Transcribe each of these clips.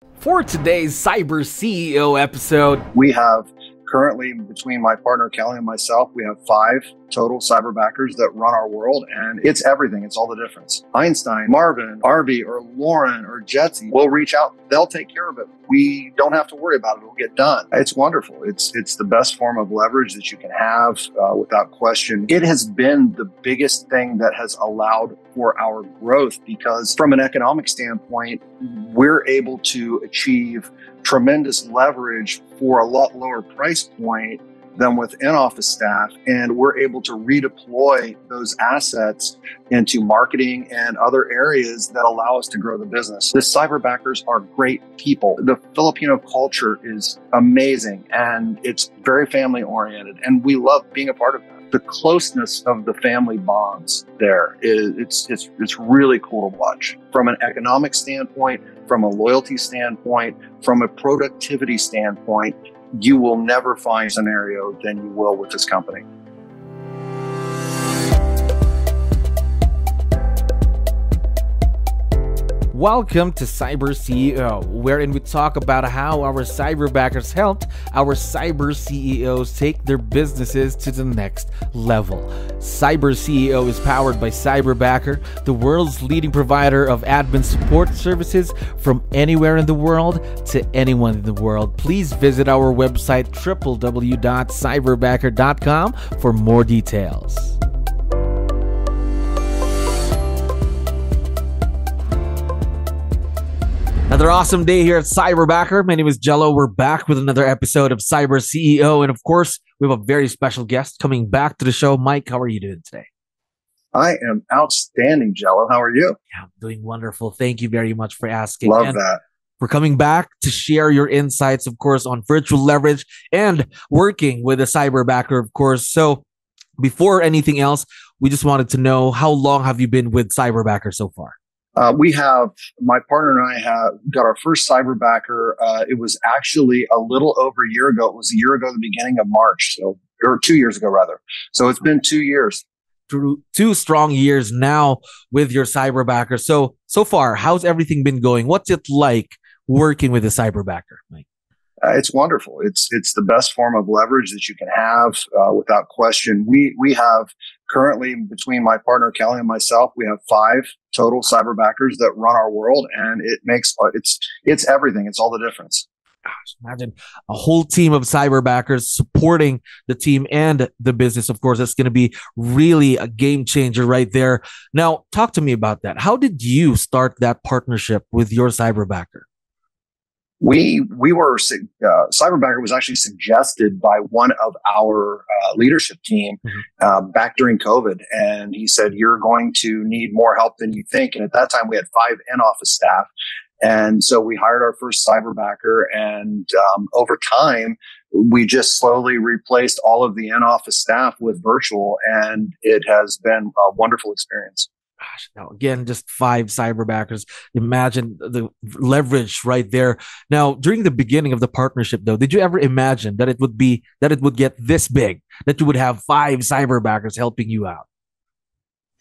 For today's Cyber CEO episode, we have currently, between my partner Kelly and myself, we have 5 total Cyberbackers that run our world, and it's everything. It's all the difference. Einstein, Marvin, Arby, or Lauren, or Jetsy will reach out. They'll take care of it. We don't have to worry about it. It'll get done. It's wonderful. It's the best form of leverage that you can have without question. It has been the biggest thing that has allowed for our growth because from an economic standpoint, we're able to achieve tremendous leverage for a lot lower price point than with in-office staff, and we're able to redeploy those assets into marketing and other areas that allow us to grow the business. The Cyberbackers are great people. The Filipino culture is amazing, and it's very family-oriented, and we love being a part of that. The closeness of the family bonds there it's really cool to watch. From an economic standpoint, from a loyalty standpoint, from a productivity standpoint, you will never find a scenario than you will with this company. welcome to Cyber CEO, wherein we talk about how our Cyberbackers helped our Cyber CEOs take their businesses to the next level. Cyber CEO is powered by Cyberbacker, the world's leading provider of admin support services from anywhere in the world to anyone in the world. Please visit our website www.cyberbacker.com for more details. Another awesome day here at Cyberbacker. My name is Jello. We're back with another episode of Cyber CEO. And of course, we have a very special guest coming back to the show. Mike, how are you doing today? I am outstanding, Jello. How are you? Yeah, I'm doing wonderful. Thank you very much for asking. Love that. For coming back to share your insights, of course, on virtual leverage and working with a Cyberbacker, of course. So before anything else, we just wanted to know, how long have you been with Cyberbacker so far? My partner and I have got our first Cyberbacker. It was actually a little over a year ago. It was a year ago, the beginning of March. Or 2 years ago, rather. So it's been 2 years. 2 strong years now with your Cyberbacker. So far, how's everything been going? What's it like working with a Cyberbacker, Mike? It's wonderful. It's the best form of leverage that you can have without question. We have currently, between my partner Kelly and myself, we have 5 total Cyberbackers that run our world, and it's everything. It's all the difference. Gosh, imagine a whole team of Cyberbackers supporting the team and the business. Of course, that's going to be really a game changer right there. Now, talk to me about that. How did you start that partnership with your Cyberbacker? Cyberbacker was actually suggested by one of our leadership team back during COVID. And he said, you're going to need more help than you think. And at that time, we had 5 in-office staff. And so we hired our first Cyberbacker. And over time, we just slowly replaced all of the in-office staff with virtual. And it has been a wonderful experience. Gosh, now again, just 5 Cyberbackers. Imagine the leverage right there. Now, during the beginning of the partnership, though, did you ever imagine that it would get this big, that you would have 5 Cyberbackers helping you out?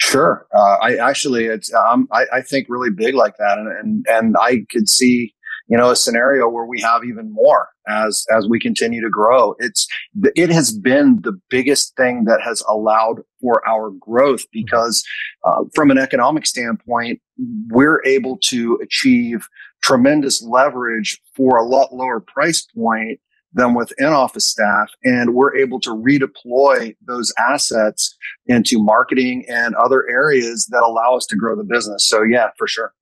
Sure. I think really big like that, and I could see, a scenario where we have even more as we continue to grow. It has been the biggest thing that has allowed for our growth because from an economic standpoint, we're able to achieve tremendous leverage for a lot lower price point than with in-office staff. And we're able to redeploy those assets into marketing and other areas that allow us to grow the business. So yeah, for sure.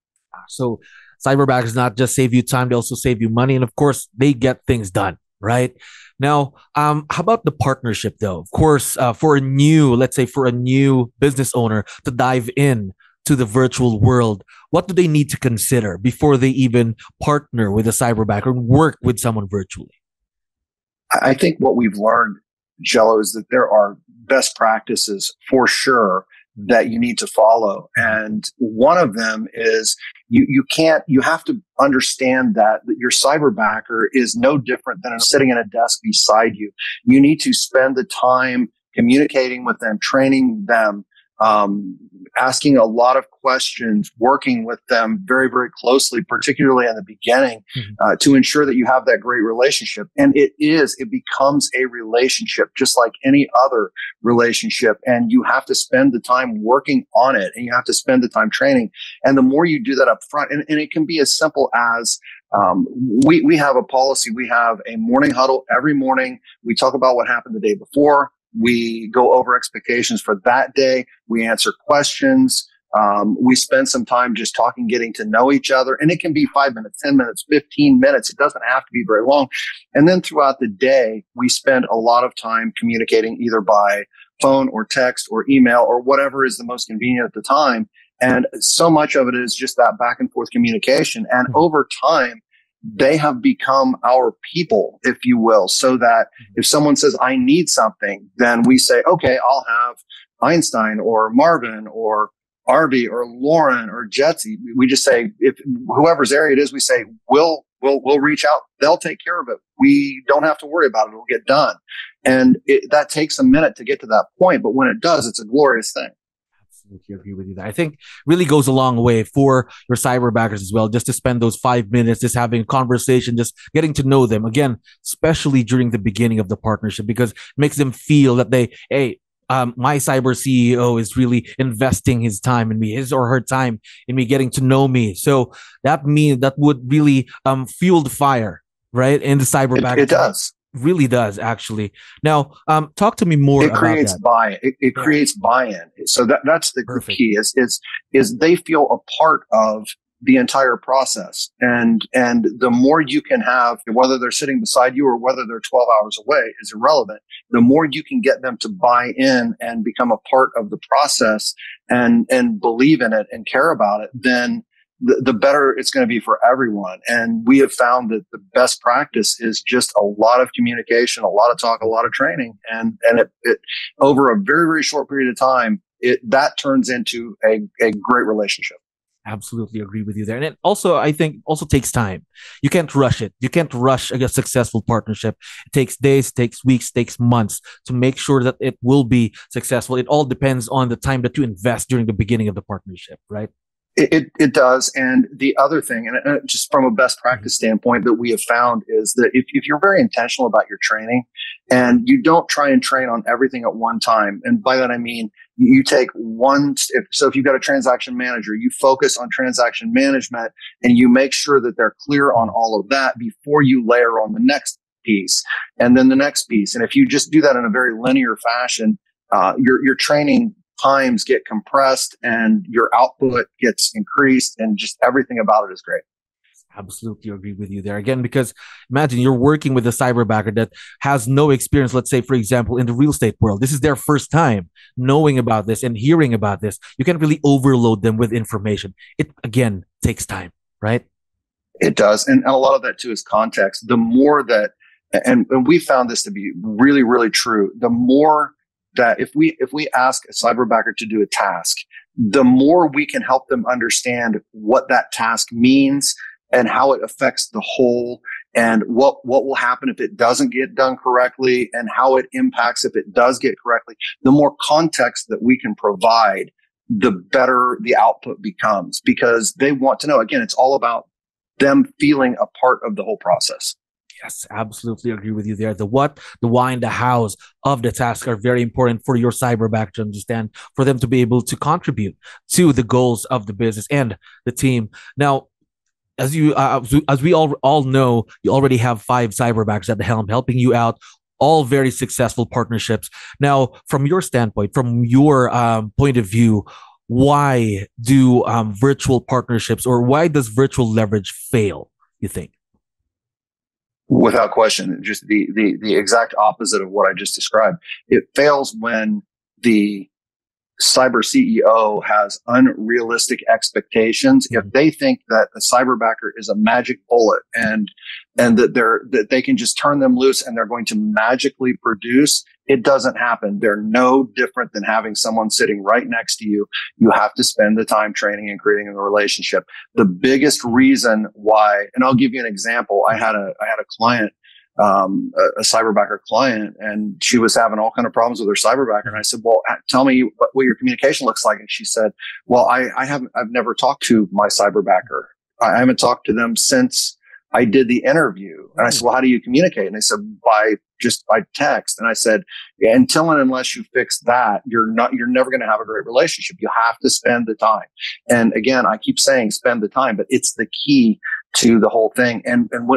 So Cyberbackers not just save you time, they also save you money. And of course, they get things done, right? Now, how about the partnership though? Of course, for a new business owner to dive in to the virtual world, what do they need to consider before they even partner with a Cyberbacker and work with someone virtually? I think what we've learned, Jello, is that there are best practices for sure that you need to follow. And one of them is you have to understand that your Cyberbacker is no different than sitting at a desk beside you. You need to spend the time communicating with them, training them, asking a lot of questions, working with them very, very closely, particularly in the beginning, to ensure that you have that great relationship. And it becomes a relationship just like any other relationship. And you have to spend the time working on it, and you have to spend the time training. And the more you do that up front, and it can be as simple as, we have a policy. We have a morning huddle every morning. We talk about what happened the day before. We go over expectations for that day. We answer questions. We spend some time just talking, getting to know each other. And it can be 5 minutes, 10 minutes, 15 minutes. It doesn't have to be very long. And then throughout the day, we spend a lot of time communicating either by phone or text or email or whatever is the most convenient at the time. And so much of it is just that back and forth communication. And over time, they have become our people, if you will, so that if someone says, I need something, then we say, okay, I'll have Einstein or Marvin or Arby or Lauren or Jetsy. We just say, if whoever's area it is, we say, we'll reach out. They'll take care of it. We don't have to worry about it. It'll get done. And that takes a minute to get to that point. But when it does, it's a glorious thing. Absolutely agree with you. I think really goes a long way for your cyberbackers as well, just to spend those 5 minutes, just having a conversation, just getting to know them again, especially during the beginning of the partnership, because it makes them feel that my cyber CEO is really investing his time in me, his or her time in me, getting to know me. So that would really fuel the fire, right? In the cyberbacker. It does. Really does, actually. Now, talk to me more about that. It creates buy-in. It creates buy-in. So that's the key is they feel a part of the entire process. And the more you can have, whether they're sitting beside you or whether they're 12 hours away is irrelevant. The more you can get them to buy in and become a part of the process and believe in it and care about it, then the better it's going to be for everyone. And we have found that the best practice is just a lot of communication, a lot of talk, a lot of training. And it over a very, very short period of time, that turns into a great relationship. Absolutely agree with you there. And it also, I think, also takes time. You can't rush it. You can't rush a successful partnership. It takes days, takes weeks, takes months to make sure that it will be successful. It all depends on the time that you invest during the beginning of the partnership, right? It does. And the other thing, and just from a best practice standpoint that we have found is that if you're very intentional about your training and you don't try and train on everything at one time, and by that I mean you take if you've got a transaction manager, you focus on transaction management and you make sure that they're clear on all of that before you layer on the next piece and then the next piece. And if you just do that in a very linear fashion, your training times get compressed and your output gets increased and just everything about it is great. Absolutely agree with you there again, because imagine you're working with a cyberbacker that has no experience, let's say, for example, in the real estate world. This is their first time knowing about this and hearing about this. You can't really overload them with information. It, again, takes time, right? It does. And a lot of that too is context. The more that, and we found this to be really, really true, the more that if we ask a cyberbacker to do a task, the more we can help them understand what that task means and how it affects the whole and what will happen if it doesn't get done correctly and how it impacts if it does get correctly, the more context that we can provide, the better the output becomes, because they want to know. Again, it's all about them feeling a part of the whole process. Yes, absolutely agree with you there. The what, the why, and the hows of the task are very important for your cyberbacker to understand, for them to be able to contribute to the goals of the business and the team. Now, as we all know, you already have 5 cyberbackers at the helm helping you out, all very successful partnerships. Now, from your standpoint, from your point of view, why do virtual partnerships, or why does virtual leverage fail, you think? Without question, just the exact opposite of what I just described. It fails when the cyber CEO has unrealistic expectations. If they think that a cyberbacker is a magic bullet and that they can just turn them loose and they're going to magically produce, it doesn't happen. They're no different than having someone sitting right next to you. You have to spend the time training and creating a relationship. The biggest reason why, and I'll give you an example. I had a client a Cyberbacker client, and she was having all kind of problems with her Cyberbacker. And I said, well, tell me what your communication looks like. And she said, well, I've never talked to my Cyberbacker. I haven't talked to them since I did the interview. And I said, well, how do you communicate? And they said, by text. And I said, yeah, until and unless you fix that, you're never going to have a great relationship. You have to spend the time. And again, I keep saying spend the time, but it's the key to the whole thing.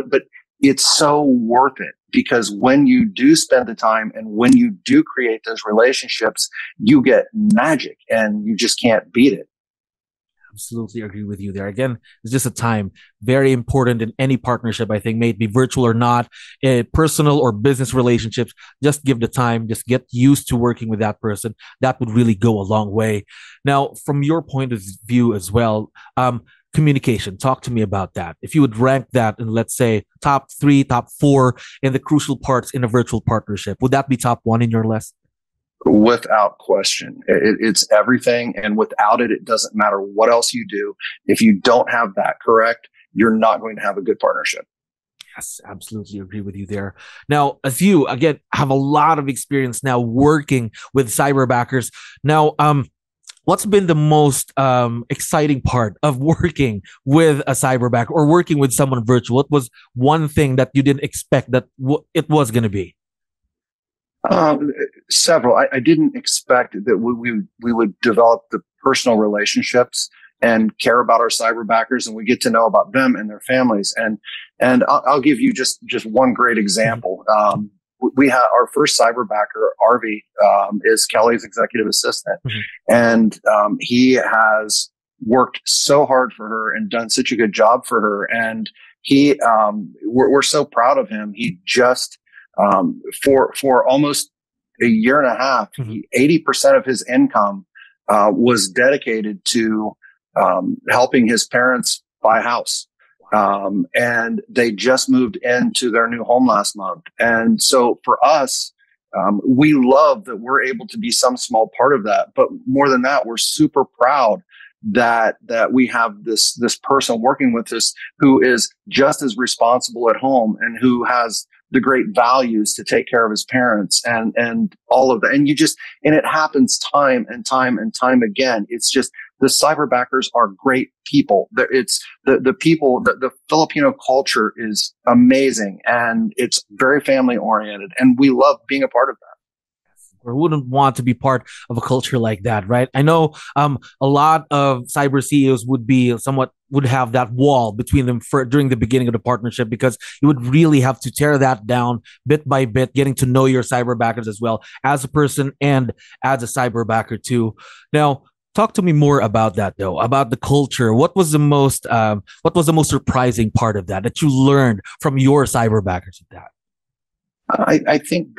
But it's so worth it, because when you do spend the time and when you do create those relationships, you get magic and you just can't beat it. Absolutely agree with you there. Again, it's just a time, very important in any partnership, I think, may it be virtual or not, personal or business relationships. Just give the time, just get used to working with that person. That would really go a long way. Now, from your point of view as well, communication, talk to me about that. If you would rank that in, let's say, top 3, top 4 in the crucial parts in a virtual partnership, would that be top 1 in your list? Without question. It's everything. And without it, it doesn't matter what else you do. If you don't have that correct, you're not going to have a good partnership. Yes, absolutely agree with you there. Now, as you, again, have a lot of experience now working with Cyberbackers. Now, what's been the most exciting part of working with a Cyberbacker or working with someone virtual? What was one thing that you didn't expect that it was going to be? Several. I didn't expect that we would develop the personal relationships and care about our Cyberbackers, and we get to know about them and their families. And I'll give you just one great example. We have our first Cyberbacker, Arvi, is Kelly's executive assistant, and he has worked so hard for her and done such a good job for her. And we're so proud of him. He just for almost a year and a half, 80% of his income was dedicated to helping his parents buy a house. And they just moved into their new home last month. And so for us, we love that we're able to be some small part of that. But more than that, we're super proud that we have this person working with us who is just as responsible at home and who has the great values to take care of his parents and all of that. And it happens time and time and time again. It's just the Cyberbackers are great people. It's the people, the Filipino culture is amazing, and it's very family oriented, and we love being a part of that. Or wouldn't want to be part of a culture like that, right? I know a lot of cyber CEOs would have that wall between them during the beginning of the partnership, because you would really have to tear that down bit by bit, getting to know your Cyberbackers as well as a person and as a Cyberbacker too. Now, talk to me more about that, though, about the culture. What was the most surprising part of that you learned from your Cyberbackers with that? I think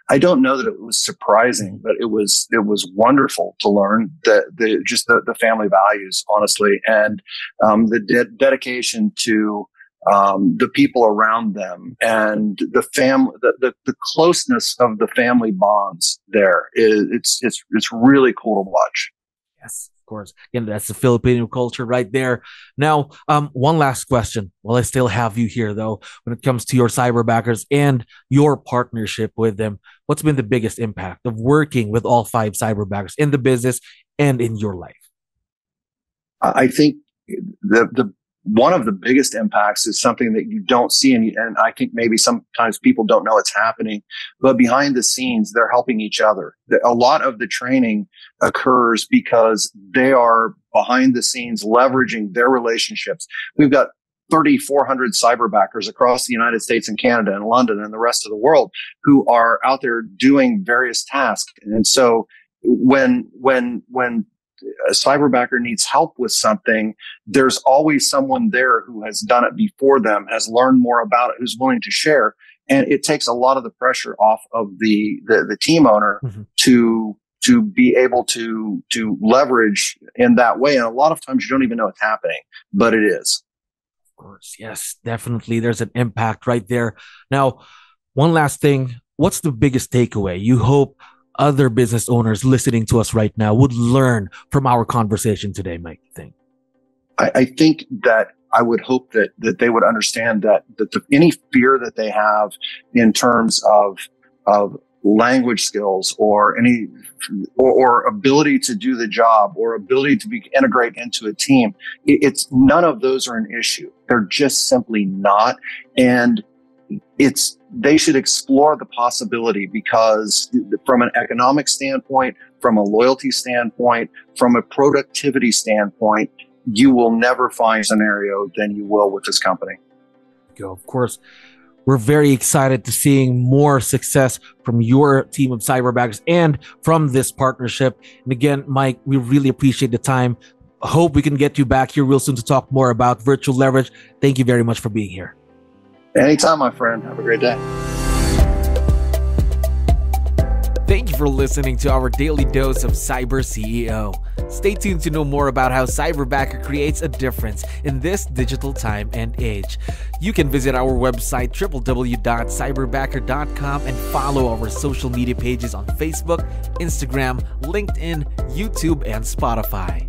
I don't know that it was surprising, but it was wonderful to learn the family values, honestly, and the dedication to the people around them, and the family, the closeness of the family bonds. It's really cool to watch. Yes, of course. Again, that's the Filipino culture right there. Now, one last question. Well, I still have you here, though, when it comes to your Cyberbackers and your partnership with them. What's been the biggest impact of working with all 5 Cyberbackers in the business and in your life? I think the one of the biggest impacts is something that you don't see, and I think maybe sometimes people don't know it's happening, but behind the scenes, they're helping each other. A lot of the training occurs because they are behind the scenes leveraging their relationships. We've got 3,400 Cyberbackers across the United States and Canada and London and the rest of the world who are out there doing various tasks. And so when a Cyberbacker needs help with something, there's always someone there who has done it before them, has learned more about it, who's willing to share. And it takes a lot of the pressure off of the team owner to be able to leverage in that way. And a lot of times you don't even know it's happening, but it is. Of course. Yes, definitely. There's an impact right there. Now, one last thing. What's the biggest takeaway you hope other business owners listening to us right now would learn from our conversation today, Mike? I think that I would hope that they would understand that any fear that they have in terms of language skills or any or ability to do the job or ability to integrate into a team, it's none of those are an issue. They're just simply not. And they should explore the possibility, because from an economic standpoint, from a loyalty standpoint, from a productivity standpoint, you will never find a scenario than you will with this company. Of course, we're very excited to seeing more success from your team of Cyberbackers and from this partnership. And again, Mike, we really appreciate the time. I hope we can get you back here real soon to talk more about virtual leverage. Thank you very much for being here. Anytime, my friend. Have a great day. Thank you for listening to our daily dose of Cyber CEO. Stay tuned to know more about how Cyberbacker creates a difference in this digital time and age. You can visit our website www.cyberbacker.com and follow our social media pages on Facebook, Instagram, LinkedIn, YouTube, and Spotify.